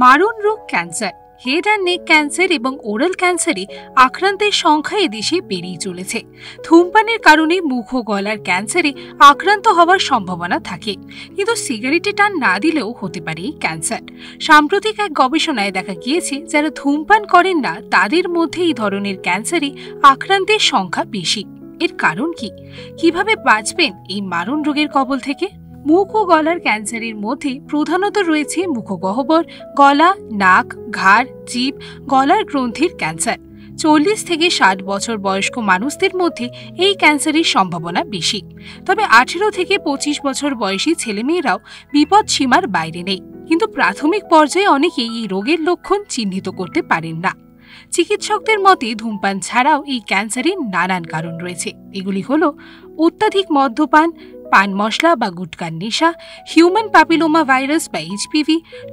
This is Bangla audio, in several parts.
মারণ রোগ cancer, head and neck cancer এবং ওরাল ক্যান্সারে আক্রান্তের সংখ্যা এদেশে বেড়েই চলেছে। ধূমপানের কারণে মুখ ও গলার ক্যান্সারে আক্রান্ত হওয়ার সম্ভাবনা থাকে, কিন্তু সিগারেটে টান না দিলেও হতে পারে ক্যান্সার। সাম্প্রতিক এক গবেষণায় দেখা গিয়েছে, যারা ধূমপান করেন না তাদের মধ্যে এই ধরনের ক্যান্সারে আক্রান্তের সংখ্যা বেশি। এর কারণ কি? কিভাবে বাঁচবেন এই মারণ রোগের কবল থেকে? মুখ ও গলার ক্যান্সারের মধ্যে প্রধানত রয়েছে মুখগহ্বর, গলা, নাক, ঘাড়, জিভ, গলার গ্রন্থির ক্যান্সার। 40 থেকে 60 বছর বয়স্ক মানুষদের মধ্যে এই ক্যান্সারের সম্ভাবনা বেশি। তবে 18 থেকে 25 বছর বয়সী ছেলেমেয়েরাও বিপদ সীমার বাইরে নেই, কিন্তু প্রাথমিক পর্যায়ে অনেকেই এই রোগের লক্ষণ চিহ্নিত করতে পারেন না। চিকিৎসকদের মতে ধূমপান ছাড়াও এই ক্যান্সারের নানান কারণ রয়েছে। এগুলি হলো অত্যাধিক মদ্যপান, পান মশলা বা গুটখার নেশা, হিউম্যান প্যাপিলোমা ভাইরাস বা HPV,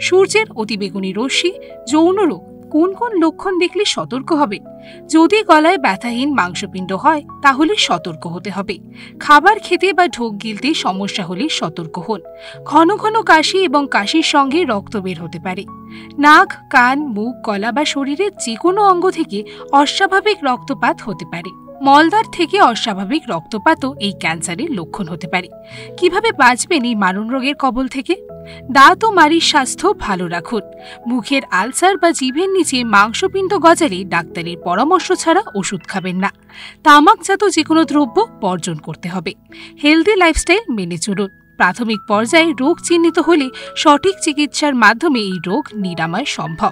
সূর্যের অতিবেগুনি রশ্মি, যৌন রোগ। কোন কোন লক্ষণ দেখলে সতর্ক হবে? যদি গলায় ব্যথাহীন মাংসপিণ্ড হয় তাহলে সতর্ক হতে হবে। খাবার খেতে বা ঢোক গিলতে সমস্যা হলে সতর্ক হন। ঘন ঘন কাশি এবং কাশির সঙ্গে রক্ত বের হতে পারে। নাক, কান, মুখ, গলা বা শরীরের যে কোনো অঙ্গ থেকে অস্বাভাবিক রক্তপাত হতে পারে। মলদ্বার থেকে অস্বাভাবিক রক্তপাতও এই ক্যান্সারের লক্ষণ হতে পারে। কিভাবে বাঁচবেন এই মারণ রোগের কবল থেকে? দাঁত ও মাড়ির স্বাস্থ্য ভালো রাখুন। মুখের আলসার বা জিভের নিচে মাংসপিণ্ড গজালে ডাক্তারের পরামর্শ ছাড়া ওষুধ খাবেন না। তামাকজাত যে কোনো দ্রব্য বর্জন করতে হবে। হেলদি লাইফস্টাইল মেনে চলুন। প্রাথমিক পর্যায়ে রোগ চিহ্নিত হলে সঠিক চিকিৎসার মাধ্যমে এই রোগ নিরাময় সম্ভব।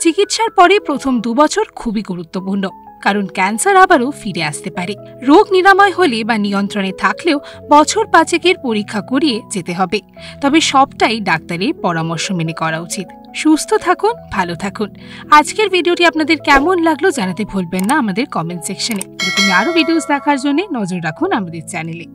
চিকিৎসার পরে প্রথম 2 বছর খুবই গুরুত্বপূর্ণ, কারণ ক্যান্সার আবারও ফিরে আসতে পারে। রোগ নিরাময় হলে বা নিয়ন্ত্রণে থাকলেও বছর 5 পরীক্ষা করিয়ে যেতে হবে। তবে সবটাই ডাক্তারের পরামর্শ মেনে করা উচিত। সুস্থ থাকুন, ভালো থাকুন। আজকের ভিডিওটি আপনাদের কেমন লাগলো জানাতে ভুলবেন না আমাদের কমেন্ট সেকশনে। এরকমই আরো ভিডিওস দেখার জন্য নজর রাখুন আমাদের চ্যানেলে।